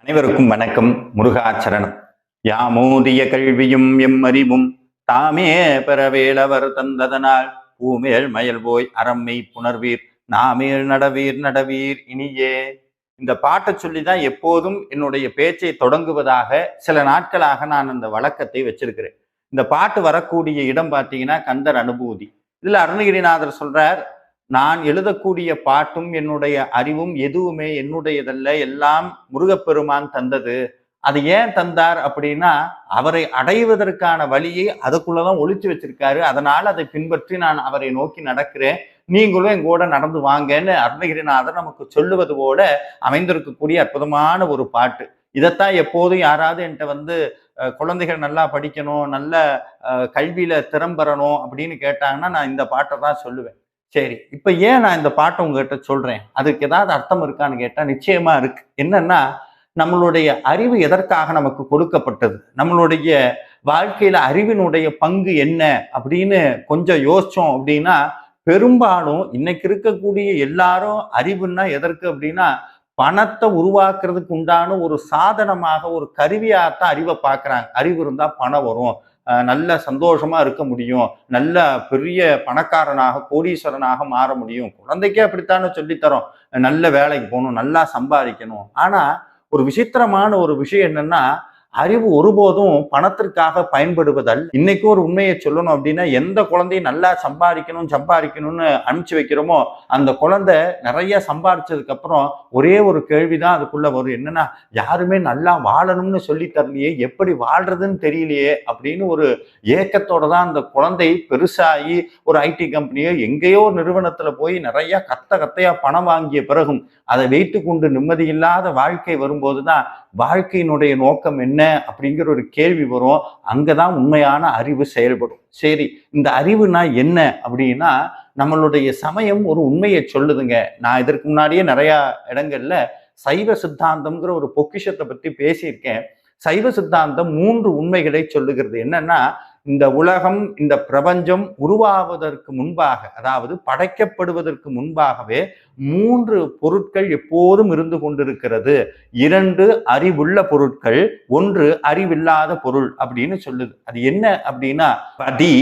அனைவருக்கும் வணக்கம். முருகாச்சரணம். யாமோதிய கல்வியும் எம்மறிவும் தாமே பெறவேலவர் தந்ததனால் பூமேல் மயல் போய் அறம்மை புணர்வீர் நாமேல் நடவீர் நடவீர் இனியே. இந்த பாட்டை சொல்லிதான் எப்போதும் என்னுடைய பேச்சை தொடங்குவதாக சில நாட்களாக நான் அந்த வழக்கத்தை வச்சிருக்கிறேன். இந்த பாட்டு வரக்கூடிய இடம் பார்த்தீங்கன்னா கந்தர் அனுபூதி. இதுல அருணகிரிநாதர் சொல்றார், நான் எழுதக்கூடிய பாட்டும் என்னுடைய அறிவும் எதுவுமே என்னுடையதல்ல, எல்லாம் முருகப்பெருமான் தந்தது. அது ஏன் தந்தார் அப்படின்னா, அவரை அடைவதற்கான வழியை அதுக்குள்ளதான் ஒளிச்சு வச்சிருக்காரு. அதனால அதை பின்பற்றி நான் அவரை நோக்கி நடக்கிறேன், நீங்களும் எங்கூட நடந்து வாங்கன்னு அருணகிரிநாதர் நமக்கு சொல்லுவது போல அமைந்திருக்கக்கூடிய அற்புதமான ஒரு பாட்டு. இதைத்தான் எப்போதும் யாராவது என்கிட்ட குழந்தைகள் நல்லா படிக்கணும், நல்ல கல்வியில திறம்பெறணும் அப்படின்னு கேட்டாங்கன்னா நான் இந்த பாட்டை தான் சொல்லுவேன். சரி, இப்ப ஏன் நான் இந்த பாட்டை உங்ககிட்ட சொல்றேன், அதுக்கு ஏதாவது அர்த்தம் இருக்கான்னு கேட்டா நிச்சயமா இருக்கு. என்னன்னா, நம்மளுடைய அறிவு எதற்காக நமக்கு கொடுக்கப்பட்டது, நம்மளுடைய வாழ்க்கையில அறிவினுடைய பங்கு என்ன அப்படின்னு கொஞ்சம் யோசிச்சோம் அப்படின்னா, பெரும்பாலும் இன்னைக்கு இருக்கக்கூடிய எல்லாரும் அறிவுன்னா எதற்கு அப்படின்னா, பணத்தை உருவாக்குறதுக்கு உண்டான ஒரு சாதனமாக, ஒரு கருவியாகத்தான் அறிவை பார்க்குறாங்க. அறிவு இருந்தா பணம் வரும், நல்ல சந்தோஷமா இருக்க முடியும், நல்ல பெரிய பணக்காரனாக கோடீஸ்வரனாக மாற முடியும், குழந்தைக்கே அப்படித்தானே சொல்லித்தரோம், நல்ல வேலைக்கு போகணும், நல்லா சம்பாதிக்கணும். ஆனா ஒரு விசித்திரமான ஒரு விஷயம் என்னன்னா, அறிவு ஒருபோதும் பணத்திற்காக பயன்படுவதல். இன்னைக்கு ஒரு உண்மையை சொல்லணும் அப்படின்னா, எந்த குழந்தையும் நல்லா சம்பாதிக்கணும்னு அனுப்பிச்சு வைக்கிறோமோ அந்த குழந்தை நிறைய சம்பாதிச்சதுக்கு அப்புறம் ஒரே ஒரு கேள்விதான் அதுக்குள்ள வரும். என்னன்னா, யாருமே நல்லா வாழணும்னு சொல்லி தரலையே, எப்படி வாழ்றதுன்னு தெரியலையே அப்படின்னு ஒரு ஏக்கத்தோட தான் அந்த குழந்தை பெருசாகி ஒரு ஐடி கம்பெனியோ எங்கேயோ நிறுவனத்துல போய் நிறைய கத்தையா பணம் வாங்கிய பிறகும் அதை வைத்து கொண்டு நிம்மதியில்லாத வாழ்க்கை வரும்போதுதான் வாழ்க்கையினுடைய நோக்கம் என்ன அப்படிங்கிற ஒரு கேள்வி வரும். அங்கதான் உண்மையான அறிவு செயல்படும். சரி, இந்த அறிவுனா என்ன அப்படின்னா, நம்மளுடைய சமயம் ஒரு உண்மையை சொல்லுதுங்க. நான் இதற்கு முன்னாடியே நிறைய இடங்கள்ல சைவ சித்தாந்தம்ங்கிற ஒரு பொக்கிஷத்தை பத்தி பேசியிருக்கேன். சைவ சித்தாந்தம் 3 உண்மைகளை சொல்லுகிறது. என்னன்னா, இந்த உலகம், இந்த பிரபஞ்சம் உருவாவதற்கு முன்பாக, அதாவது படைக்கப்படுவதற்கு முன்பாகவே 3 பொருட்கள் எப்போதும் இருந்து கொண்டிருக்கிறது. 2 அறிவுள்ள பொருட்கள், 1 அறிவில்லாத பொருள் அப்படின்னு சொல்லுது. அது என்ன அப்படின்னா, பதி,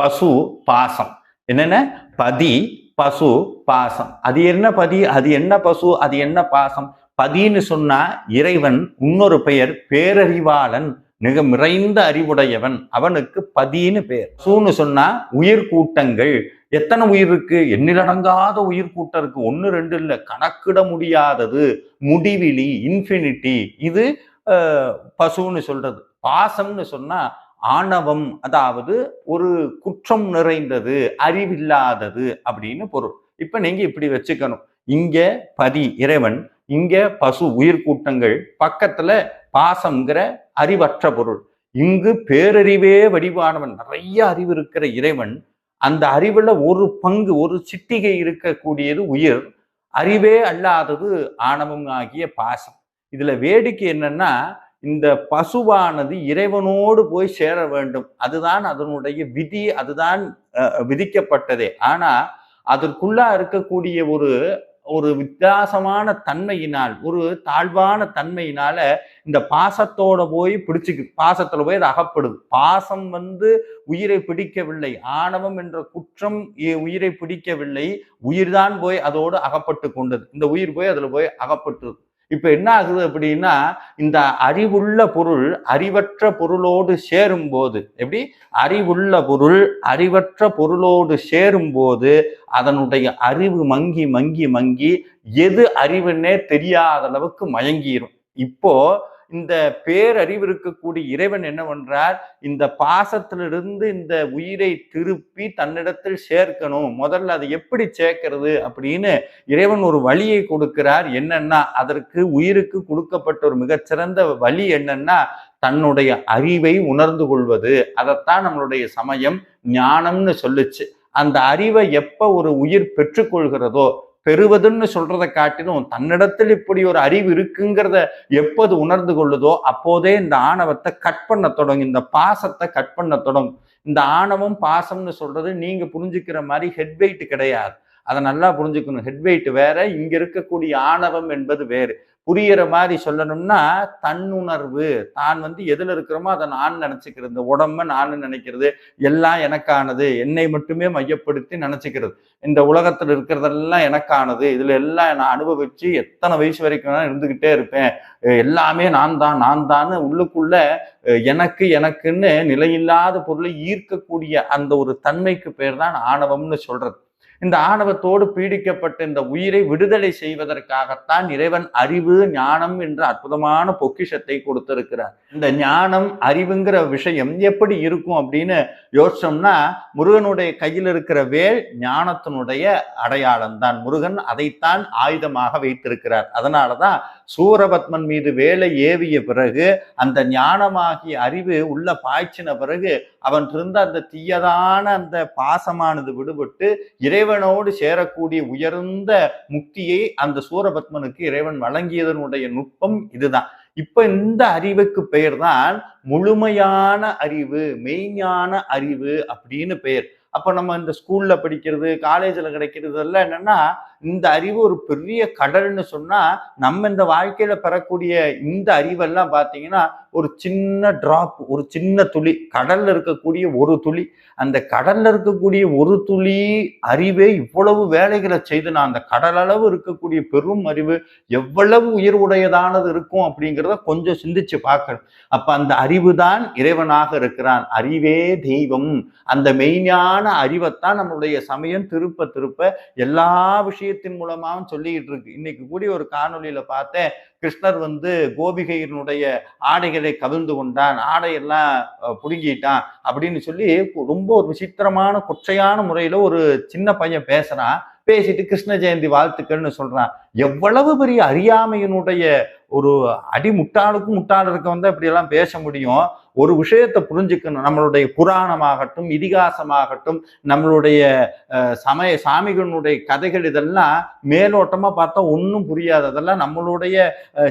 பசு, பாசம். என்னென்ன? பதி, பசு, பாசம். அது என்ன பதி, அது என்ன பசு, அது என்ன பாசம்? பதின்னு சொன்னா இறைவன், இன்னொரு பெயர் பேரறிவாளன், மிக நிறைந்த அறிவுடையவன், அவனுக்கு பதின்னு பேர். பசுன்னு சொன்னா உயிர் கூட்டங்கள். எத்தனை உயிர் இருக்கு? எண்ணிலடங்காத உயிர் கூட்டம் இருக்கு. 1 2 இல்ல, கணக்கிட முடியாதது, முடிவிலி, இன்ஃபினிட்டி. இது பசுன்னு சொல்றது. பாசம்னு சொன்னா ஆணவம், அதாவது ஒரு குற்றம் நிறைந்தது, அறிவில்லாதது அப்படின்னு பொருள். இப்ப நீங்க இப்படி வச்சுக்கணும். இங்க பதி இறைவன், இங்க பசு உயிர் கூட்டங்கள், பக்கத்துல பாசம்ங்கிற அறிவற்ற பொருள். இங்கு பேரறிவே வடிவானவன், நிறைய அறிவு இருக்கிற இறைவன். அந்த அறிவுல ஒரு பங்கு, ஒரு சிட்டிகை இருக்கக்கூடியது உயிர். அறிவே அல்லாதது ஆணவம் ஆகிய பாசம். இதுல வேடிக்கை என்னன்னா, இந்த பசுவானது இறைவனோடு போய் சேர வேண்டும், அதுதான் அதனுடைய விதி, அதுதான் விதிக்கப்பட்டதே. ஆனா அதற்குள்ளா இருக்கக்கூடிய ஒரு ஒரு வித்தியாசமான தன்மையினால், ஒரு தாழ்வான தன்மையினால இந்த பாசத்தோட போய் பிடிச்சுக்குது, பாசத்துல போய் அது அகப்படுது. பாசம் உயிரை பிடிக்கவில்லை, ஆணவம் என்ற குற்றம் உயிரை பிடிக்கவில்லை, உயிர்தான் போய் அதோடு அகப்பட்டு கொண்டது. இந்த உயிர் போய் அதுல போய் அகப்பட்டு, இப்ப என்ன ஆகுது அப்படின்னா, இந்த அறிவுள்ள பொருள் அறிவற்ற பொருளோடு சேரும் போது, எப்படி அறிவுள்ள பொருள் அறிவற்ற பொருளோடு சேரும் போது அதனுடைய அறிவு மங்கி மங்கி மங்கி எது அறிவுன்னே தெரியாத அளவுக்கு மயங்கிரும். இப்போ இந்த பேரறிவு இருக்கக்கூடிய இறைவன் என்ன பண்றார், இந்த பாசத்திலிருந்து இந்த உயிரை திருப்பி தன்னிடத்தில் சேர்க்கணும். முதல்ல அதை எப்படி சேர்க்கிறது அப்படின்னு இறைவன் ஒரு வழியை கொடுக்கிறார். என்னன்னா, அதற்கு உயிருக்கு கொடுக்கப்பட்ட ஒரு மிகச்சிறந்த வழி என்னன்னா, தன்னுடைய அறிவை உணர்ந்து கொள்வது. அதைத்தான் நம்மளுடைய சமயம் ஞானம்னு சொல்லுச்சு. அந்த அறிவை எப்ப ஒரு உயிர் பெற்றுக்கொள்கிறதோ, பெறுவதுன்னு சொல்றதை காட்டிலும் தன்னிடத்தில் இப்படி ஒரு அறிவு இருக்குங்கிறத எப்போது உணர்ந்து கொள்ளுதோ அப்போதே இந்த ஆணவத்தை கட் பண்ண தொடங்கும், இந்த பாசத்தை கட் பண்ண தொடங்கும். இந்த ஆணவம் பாசம்னு சொல்றது நீங்க புரிஞ்சுக்கிற மாதிரி ஹெட் வெயிட் கிடையாது. அதை நல்லா புரிஞ்சுக்கணும். ஹெட் வெயிட் வேற, இங்க இருக்கக்கூடிய ஆணவம் என்பது வேறு. புரியிற மாதிரி சொல்லணும்னா தன்னுணர்வு. தான் எதுல இருக்கிறோமோ அதை நான் நினைச்சுக்கிறது, இந்த உடம்ப நான் நினைக்கிறது, எல்லாம் எனக்கானது, என்னை மட்டுமே மையப்படுத்தி நினைச்சுக்கிறது. இந்த உலகத்துல இருக்கிறதெல்லாம் எனக்கானது, இதுல எல்லாம் நான் அனுபவிச்சு எத்தனை வயசு வரைக்கும் இருந்துகிட்டே இருப்பேன், எல்லாமே நான் தான் நான் தான் உள்ளுக்குள்ள எனக்கு எனக்குன்னு நிலையில்லாத பொருளை ஈர்க்கக்கூடிய அந்த ஒரு தன்மைக்கு பேர் தான் ஆணவம்னு சொல்றது. இந்த ஆணவத்தோடு பீடிக்கப்பட்ட இந்த உயிரை விடுதலை செய்வதற்காகத்தான் இறைவன் அறிவு ஞானம் என்ற அற்புதமான பொக்கிஷத்தை கொடுத்திருக்கிறார். இந்த ஞானம் அறிவுங்கிற விஷயம் எப்படி இருக்கும் அப்படின்னு யோசிச்சோம்னா, முருகனுடைய கையில் இருக்கிற வேல் ஞானத்தினுடைய அடையாளம் தான். முருகன் அதைத்தான் ஆயுதமாக வைத்திருக்கிறார். அதனாலதான் சூரபத்மன் மீது வேலை ஏவிய பிறகு அந்த ஞானமாகிய அறிவு உள்ள பாய்ச்சின பிறகு அவன் இருந்த அந்த தீயதான அந்த பாசமானது விடுபட்டு இறைவனோடு சேரக்கூடிய உயர்ந்த முக்தியை அந்த சூரபத்மனுக்கு இறைவன் வழங்கியதனுடைய நுட்பம் இதுதான். இப்ப இந்த அறிவுக்கு பெயர் தான் முழுமையான அறிவு, மெய்ஞான அறிவு அப்படின்னு பெயர். அப்ப நம்ம இந்த ஸ்கூல்ல படிக்கிறது, காலேஜ்ல கிடைக்கிறது எல்லாம் என்னன்னா, இந்த அறிவு ஒரு பெரிய கடல்னு சொன்னா, நம்ம இந்த வாழ்க்கையில பெறக்கூடிய இந்த அறிவெல்லாம் பாத்தீங்கன்னா ஒரு சின்ன டிராப், ஒரு சின்ன துளி, கடல்ல இருக்கக்கூடிய ஒரு துளி. அந்த கடல்ல இருக்கக்கூடிய ஒரு துளி அறிவே இவ்வளவு வேலைகளை செய்து, நான் அந்த கடல் அளவு இருக்கக்கூடிய பெரும் அறிவு எவ்வளவு உயிர் உடையதானது இருக்கும் அப்படிங்கிறத கொஞ்சம் சிந்திச்சு பார்க்கணும். அப்ப அந்த அறிவு தான் இறைவனாக இருக்கிறான். அறிவே தெய்வம். அந்த மெய்ஞான அறிவைத்தான் நம்மளுடைய சமயம் திருப்ப திருப்ப எல்லா விஷயத்தின் மூலமாகவும் சொல்லிக்கிட்டு இருக்கு. இன்னைக்கு கூடிய ஒரு காணொலியில பார்த்தேன், கிருஷ்ணர் கோபிகையினுடைய ஆடைகளை கவிழ்ந்து கொண்டான், ஆடையெல்லாம் புடுங்கிட்டான் அப்படின்னு சொல்லி ரொம்ப ஒரு விசித்திரமான கொச்சையான முறையில ஒரு சின்ன பையன் பேசுறான். பேசிட்டு கிருஷ்ண ஜெயந்தி வாழ்த்துக்கள்னு சொல்றான். எவ்வளவு பெரிய அறியாமையினுடைய ஒரு அடிமுட்டாளுக்கும் முட்டாளருக்கு இப்படி எல்லாம் பேச முடியும். ஒரு விஷயத்தை புரிஞ்சுக்கணும். நம்மளுடைய புராணமாகட்டும், இதிகாசமாகட்டும், நம்மளுடைய சாமிகளுடைய கதைகள் இதெல்லாம் மேலோட்டமா பார்த்தா ஒன்றும் புரியாது. அதெல்லாம் நம்மளுடைய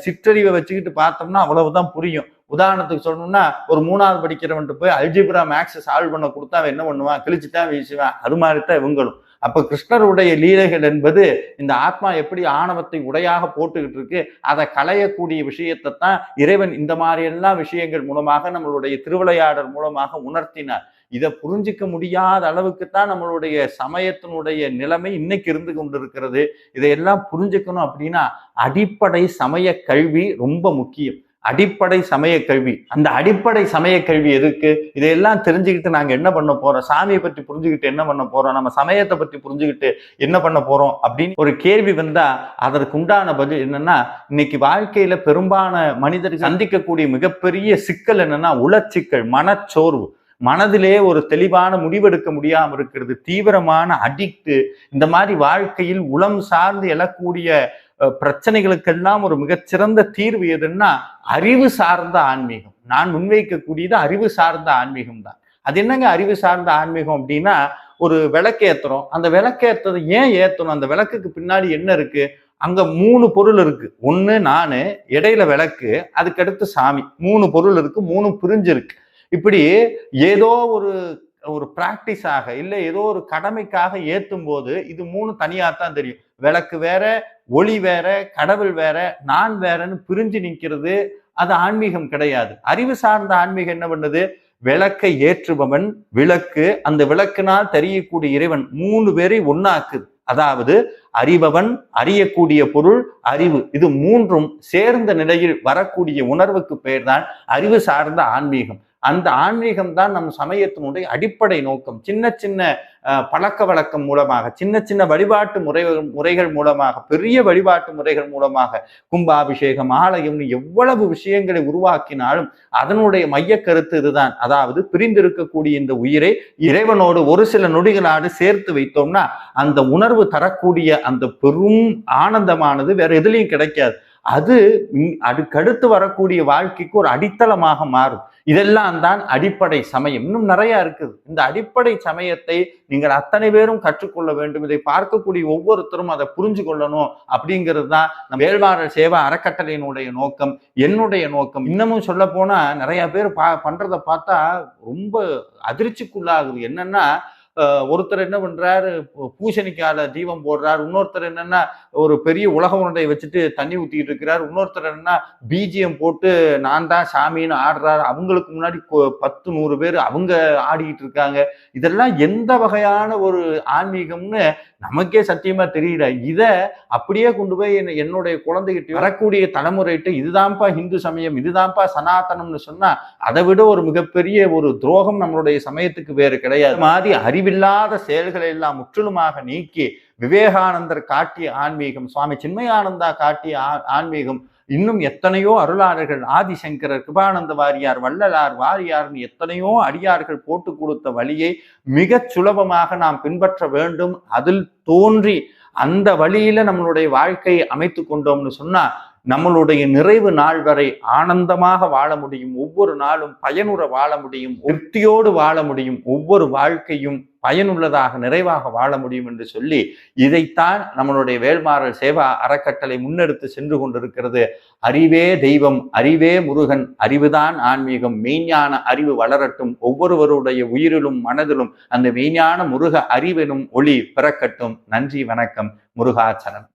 சிற்றறிவை வச்சுக்கிட்டு பார்த்தோம்னா அவ்வளவுதான் புரியும். உதாரணத்துக்கு சொல்லணும்னா, ஒரு 3வது படிக்கிறவன்ட்டு போய் அல்ஜிப்ரா மேக்ஸ் சால்வ் பண்ண கொடுத்தா அவன் என்ன பண்ணுவான்? கிழிச்சுதான் வீசுவான். அது மாதிரிதான் இவங்களும். அப்ப கிருஷ்ணருடைய லீலைகள் என்பது இந்த ஆத்மா எப்படி ஆணவத்தை உடையாக போட்டுக்கிட்டு இருக்கு, அதை களையக்கூடிய விஷயத்தை தான் இறைவன் இந்த மாதிரி எல்லாம் விஷயங்கள் மூலமாக நம்மளுடைய திருவிளையாடல் மூலமாக உணர்த்தினார். இதை புரிஞ்சிக்க முடியாத அளவுக்குத்தான் நம்மளுடைய சமயத்தினுடைய நிலைமை இன்னைக்கு இருந்து கொண்டிருக்கிறது. இதையெல்லாம் புரிஞ்சுக்கணும் அப்படின்னா அடிப்படை சமய கல்வி ரொம்ப முக்கியம். அடிப்படை சமய கல்வி. அந்த அடிப்படை சமய கல்வி எதுக்கு? இதையெல்லாம் தெரிஞ்சுக்கிட்டு நாங்க என்ன பண்ண போறோம்? சாமியை பற்றி புரிஞ்சுக்கிட்டு என்ன பண்ண போறோம்? நம்ம சமயத்தை பற்றி புரிஞ்சுக்கிட்டு என்ன பண்ண போறோம் அப்படின்னு ஒரு கேள்வி வந்தா அதற்கு உண்டான பதில் என்னன்னா, இன்னைக்கு வாழ்க்கையில பெரும்பாலான மனிதர்கள் சந்திக்கக்கூடிய மிகப்பெரிய சிக்கல் என்னன்னா உளச்சிக்கல், மனச்சோர்வு. மனதிலே ஒரு தெளிவான முடிவெடுக்க முடியாம இருக்கிறது, தீவிரமான அடிக்ட். இந்த மாதிரி வாழ்க்கையில் உளம் சார்ந்து எழக்கூடிய பிரச்சனைகளுக்கெல்லாம் ஒரு மிகச்சிறந்த தீர்வு எதுன்னா அறிவு சார்ந்த ஆன்மீகம். நான் முன்வைக்கக்கூடியது அறிவு சார்ந்த ஆன்மீகம் தான். அது என்னங்க அறிவு சார்ந்த ஆன்மீகம் அப்படின்னா, ஒரு விளக்கு ஏத்துறோம். அந்த விளக்கு ஏத்தது ஏன் ஏத்தணும்? அந்த விளக்குக்கு பின்னாடி என்ன இருக்கு? அங்க 3 பொருள் இருக்கு. ஒண்ணு நானு, இடையில விளக்கு, அதுக்கடுத்து சாமி. 3 பொருள் இருக்கு, 3 பிரிஞ்சு இருக்கு. இப்படி ஏதோ ஒரு பிராக்டிஸாக இல்லை ஏதோ ஒரு கடமைக்காக ஏத்தும் போது இது 3 தனியாத்தான் தெரியும். விளக்கு வேற, ஒளி வேற, கடவுள் வேற, நான் வேறன்னு பிரிஞ்சு நிற்கிறது அது ஆன்மீகம் கிடையாது. அறிவு சார்ந்த ஆன்மீகம் என்ன பண்ணுது? விளக்கை ஏற்றுபவன், விளக்கு, அந்த விளக்கினால் தெரியக்கூடிய இறைவன் 3 பேரை ஒன்னாக்குது. அதாவது அறிபவன், அறியக்கூடிய பொருள், அறிவு. இது 3ம் சேர்ந்த நிலையில் வரக்கூடிய உணர்வுக்கு பெயர் தான் அறிவு சார்ந்த ஆன்மீகம். அந்த ஆன்மீகம் தான் நம் சமயத்தினுடைய அடிப்படை நோக்கம். சின்ன சின்ன பழக்க வழக்கம் மூலமாக, சின்ன சின்ன வழிபாட்டு முறைகள் மூலமாக, பெரிய வழிபாட்டு முறைகள் மூலமாக, கும்பாபிஷேகம், ஆலயம், எவ்வளவு விஷயங்களை உருவாக்கினாலும் அதனுடைய மைய கருத்து இதுதான். அதாவது பிரிந்திருக்கக்கூடிய இந்த உயிரை இறைவனோடு ஒரு சில நொடிகளாடு சேர்த்து வைத்தோம்னா அந்த உணர்வு தரக்கூடிய அந்த பெரும் ஆனந்தமானது வேற எதுலையும் கிடைக்காது. அது அதுக்கடுத்து வரக்கூடிய வாழ்க்கைக்கு ஒரு அடித்தளமாக மாறும். இதெல்லாம் தான் அடிப்படை சமயம். இன்னும் நிறைய இருக்குது. இந்த அடிப்படை சமயத்தை நீங்கள் அத்தனை பேரும் கற்றுக்கொள்ள வேண்டும். இதை பார்க்கக்கூடிய ஒவ்வொருத்தரும் அதை புரிஞ்சு கொள்ளணும் அப்படிங்கிறது தான் நம்ம வேல்மாறல் சேவா அறக்கட்டளையினுடைய நோக்கம், என்னுடைய நோக்கம். இன்னமும் சொல்ல போனா நிறைய பேர் பண்றதை பார்த்தா ரொம்ப அதிர்ச்சிக்குள்ளாகுது. என்னன்னா, ஒருத்தர் என்ன பண்றாரு, பூசணிக்கால தீபம் போடுறாரு. இன்னொருத்தர் என்னன்னா ஒரு பெரிய உலக உருண்டையை வச்சுட்டு தண்ணி ஊத்திட்டு இருக்கிறார். இன்னொருத்தர் என்னன்னா பிஜிஎம் போட்டு நான் தான் சாமின்னு ஆடுறாரு. அவங்களுக்கு முன்னாடி 10 100 பேர் அவங்க ஆடிக்கிட்டு இருக்காங்க. இதெல்லாம் எந்த வகையான ஒரு ஆன்மீகம்னு நமக்கே சத்தியமா தெரியல. இத அப்படியே கொண்டு போய் என்னுடைய குழந்தைகிட்ட வரக்கூடிய தலைமுறைகிட்ட இதுதான்ப்பா இந்து சமயம், இதுதான்ப்பா சனாதனம்னு சொன்னா அதை விட ஒரு மிகப்பெரிய ஒரு துரோகம் நம்மளுடைய சமயத்துக்கு வேறு கிடையாது. மாதிரி அறிவில்லாத செயல்களை எல்லாம் முற்றிலுமாக நீக்கி விவேகானந்தர் காட்டிய ஆன்மீகம், சுவாமி சின்மயானந்தா காட்டிய ஆன்மீகம், இன்னும் எத்தனையோ அருளாளர்கள், ஆதிசங்கரர், கிருபானந்த வாரியார், வள்ளலார், வாரியார்னு எத்தனையோ அடியார்கள் போட்டு கொடுத்த வழியை மிக சுலபமாக நாம் பின்பற்ற வேண்டும். அதில் தோன்றி அந்த வழியில நம்மளுடைய வாழ்க்கையை அமைத்து கொண்டோம்னு சொன்னா நம்மளுடைய நிறைவு நாள் வரை ஆனந்தமாக வாழ முடியும். ஒவ்வொரு நாளும் பயனுற வாழ முடியும். திருப்தியோடு வாழ முடியும். ஒவ்வொரு வாழ்க்கையும் பயனுள்ளதாக நிறைவாக வாழ முடியும் என்று சொல்லி இதைத்தான் நம்மளுடைய வேல்மாறல் சேவா அறக்கட்டளை முன்னெடுத்து சென்று கொண்டிருக்கிறது. அறிவே தெய்வம், அறிவே முருகன், அறிவுதான் ஆன்மீகம், மெய்ஞான அறிவு வளரட்டும், ஒவ்வொருவருடைய உயிரிலும் மனதிலும் அந்த மெய்ஞான முருக அறிவெனும் ஒளி பிறக்கட்டும். நன்றி, வணக்கம். முருகாச்சரணம்.